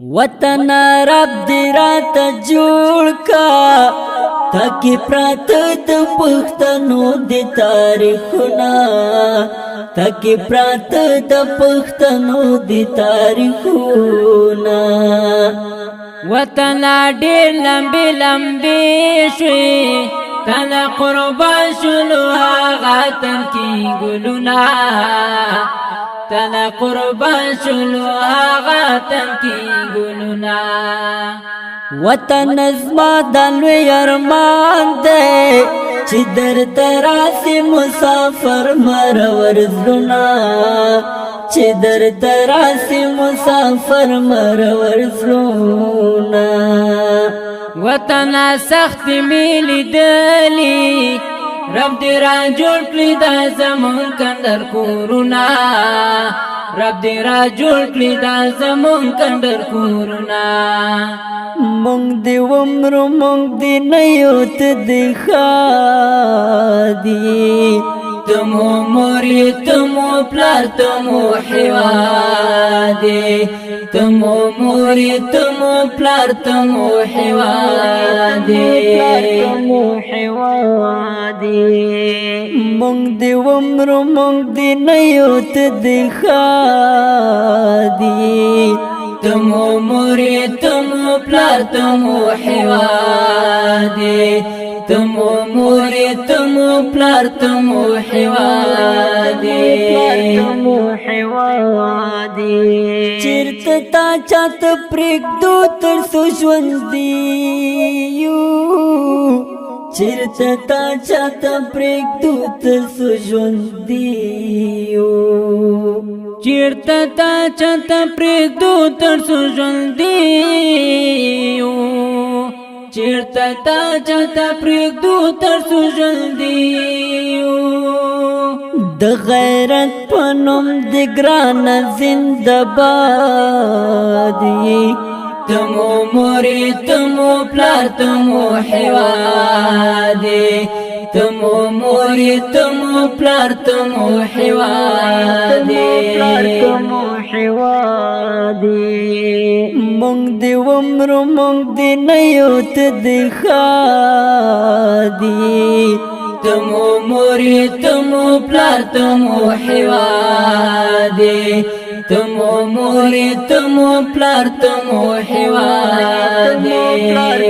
وطن رب دی رات جوړ کا تاکي پرات د پښتنو د تاریخنا تاکي پرات د پښتنو د تاریخنا وطن ډېر لمبي لمبي شوي تله قربان شلو هغه تن کې ګلونه تله قربان شلو هغه تن کې ګلونه وطن زما د لوی ارمان دی چې درته راسي مسافر مرور زړونه چې درته راسي مسافر مرور زړونه وطن سخت میلی دلی رب دی را جوړ کړی دا زمون کندر کورونا رب دی را جوړ کړی دا زمون کندر کورونا مونږ دی عمر مونږ دی نیوت دی خادي تمو موري تمو پلار تمو حوادي تمو موري تمو پلار تمو حوادي تمو حوادي مونږ دی عمر مونږ دی نیوت دی خادي تمو موري تمو پلار تمو حوادي تمو موري تمو پلار تمو حوادي تمو حوادي چیرته تا چات پرېږ دو تر څو ژوندي یو چیرته تا چات پرېږ دو تر څو ژوندي یو چیرته تا چات پرېږ دو تر څو ژوندي یو چیرته تا چاته پرېږدو تر څو ژوندي یو د غیرت په نوم د ګرانه زنده باد یې تمو موري تمو پلار تمو حوادي تمو موري تمو پلار تمو حوادي تمو حوادي مونږ دی عمر مونږ دی نیوت دی خادي تمو موري تمو پلار تمو حوادي تمو موري تمو پلار تمو حوادي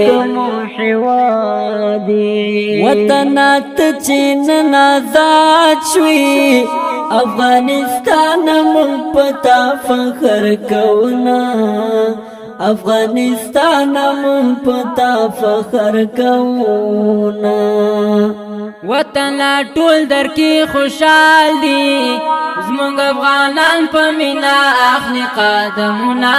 تمو حوادي وطنات چین آزاد شوي افغانستان مونږ پتا فخر کونا افغانستان مونږ پتا فخر کونا وطن ټول درکې خوشحال دي زمونږ افغانان په مینا اخلي قدمونه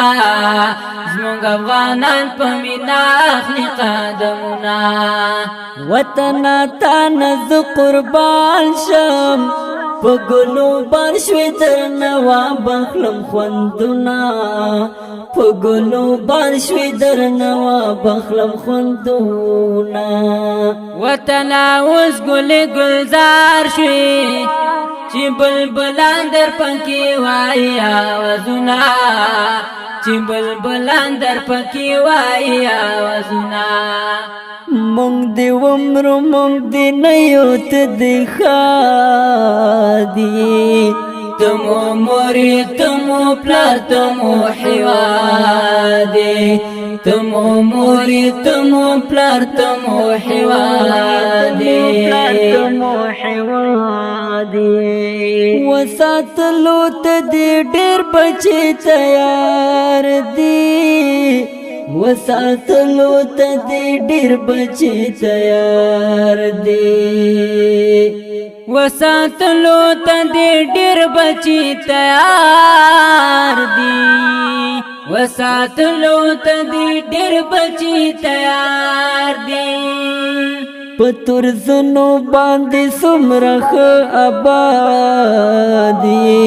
زمونږ افغانان په مینا اخلي قدمونه وطن تا نز قربان شم په ګلو بار شوي درنوا بخلم خوندونه په ګلو بار شوي درنوا بخلم خوندونه وطن اوس ګل ګلزار شوي چې بلبلان در پکې وایي آوازونه چې بلبلان در پکې وایي آوازونه مونږ دی عمر مونږ دی نیوت دی خادي تمو موري تمو پلار تمو حوادي تمو موري تمو پلار تمو حوادي تمو حوادي وساتلو ته دی ډېر بچي تیار دي وساتلو ته دی ډېر بچي تیار دي وساتلو ته دی ډېر بچي تیار دي وساتلو ته دی ډېر بچي تیار دي پتور زنو باندې څومره ښه آباد دي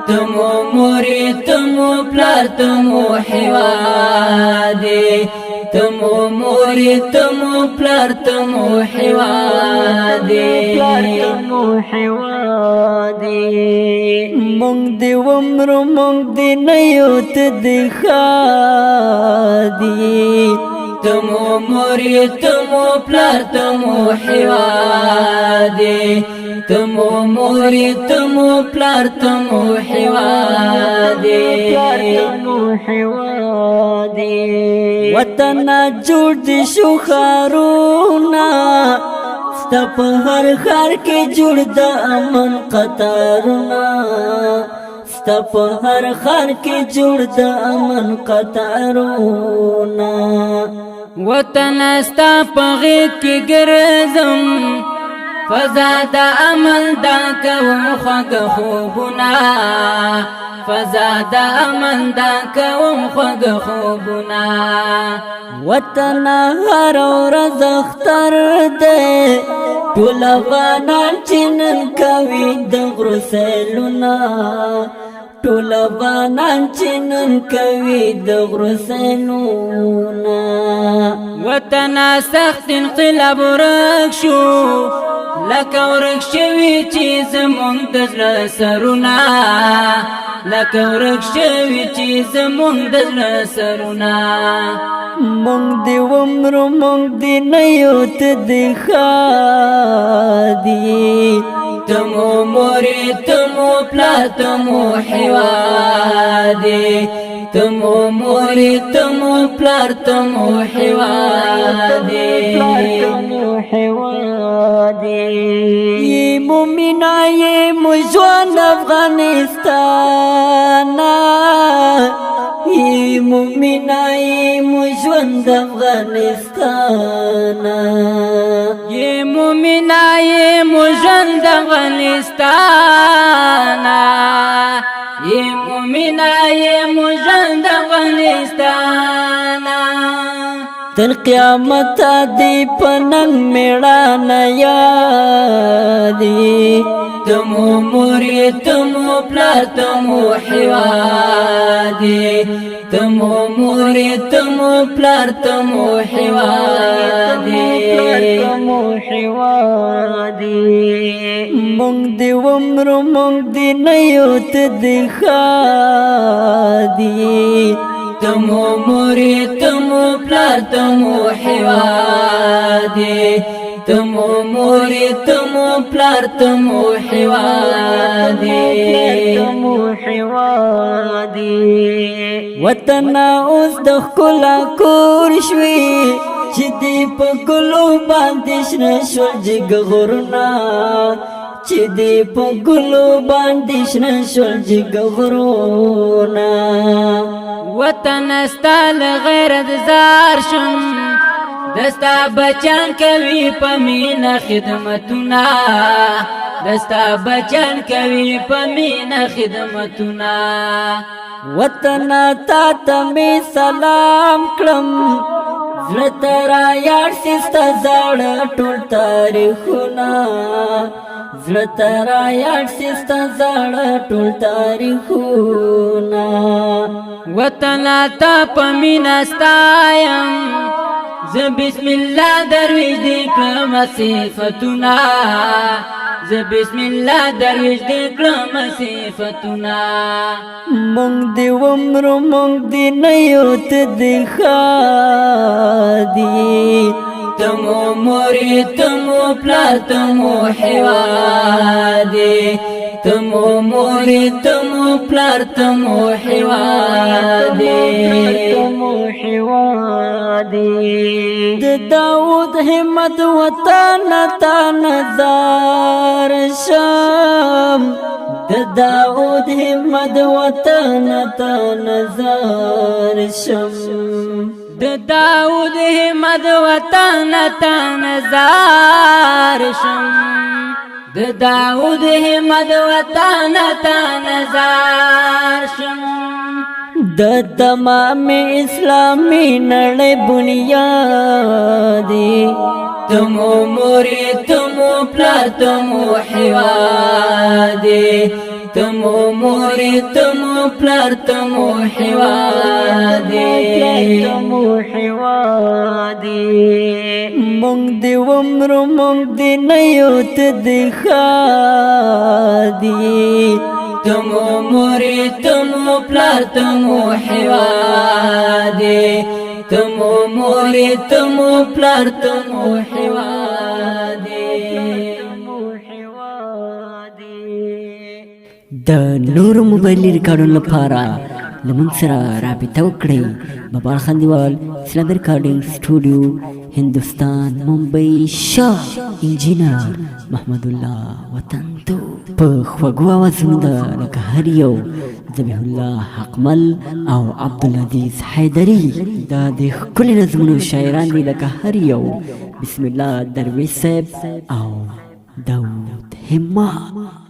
تمو موري تمو پلار تمو حوادي تمو موري تمو پلار تمو حوادي تمو حوادي مونږ دی عمر مونږ دی نیوت دی خادي تمو موري تمو پلار تمو حوادي تمو موري تمو پلار تمو حوادي وطن جوړ دي شو خارونا ستا په هر خار کې جوړ د امن قطارنا ستا په هر خار کې جوړ د امن قطارنا وطن استا په غېږ کې ګرځم فضا د امن دا کوم خوږ خوبونه فضا د امن دا کوم خوږ خوبونه وطن هر ورځ اختر دی ټول افغانان چې نن کوي د غرو سیلونه ټول افغانان چې نن کوي د غرو سیلونه وطن سخت انقلاب ورک شو لکه ورک شوي چې زمونږ د زړه سرونه لکه ورک شوي چې زمونږ د زړه سرونه مونږ دې ومرو مونږ دې نه یو ته دې ښادي تمو موري تمو پلار تمو حوادي تمو موري تمو پلار تمو حوادي یہ مومنا یہ مجوان افغانستان یہ مومنا یہ مجوان افغانستان یہ مومنا یہ مجوان افغانستان یہ مومنا یہ مجوان افغانستان تر قیامت دی پننگ میڑانا یادی تمو موري تمو پلار تمو حوادي تمو موري تمو پلار تمو حوادي مونږ دی ومرو مونږ دی نه یو ته دې ښادي تمو موري تمو پلار تمو حوادي تمو موري تمو پلار تمو حوادي وطن اوس د ښکلا کور شوي چې دې په ګلو باندې شنه شول جګغرونه چې دې په ګلو باندې شنه شول جګغرونه وطن استال غیرت زار شم دستا بچان کوي پمینا خدمتنا دستا بچان کوي پمینا خدمتنا وطن تا ته می سلام کړم زړه ته رایاړ سي ستا زاړه ټول تاریخونه زړه ته رایاړ سي ستا زاړه ټول تاریخونه وطن تا پمینا ستایم ز بسم الله درویش دی کلم صفتنا ز بسم الله درویش دی کلم صفتنا مونږ دی ومرو مونږ دی نه یو ته دې ښادي تمو موري تمو پلار تمو حوادي تمو موري تمو پلار تمو حوادي د داود همت وطن تا نظر شم د داود همت وطن تا نظر شم د داود همت وطن تا نظر شم د داود همت وطن تا نظر شم د تمام اسلامی نړۍ بنیادی تمو موري تمو پلار تمو حوادي تمو موري تمو پلار تمو حوادي مونږ دی ومرو مونږ دی نه یو ته دې ښادي تمو موري تمو پلار تمو حوادي تمو موري تمو پلار تمو حوادي د نور موبایل ریکارډونو لپاره لمونږ سره رابطه وکړئ. بابا خندیوال اسلام ریکارډینګ سټوډیو هندوستان ممبئی شاه انجینر محمد الله وطن تو په خوږو اوازونو د لکه هر یو ذبیح الله حقمل او عبدالعزیز حیدری دا د ښکلي نظمونو شاعران دي لکه هر یو بسم الله درویش صاحب او داود همت.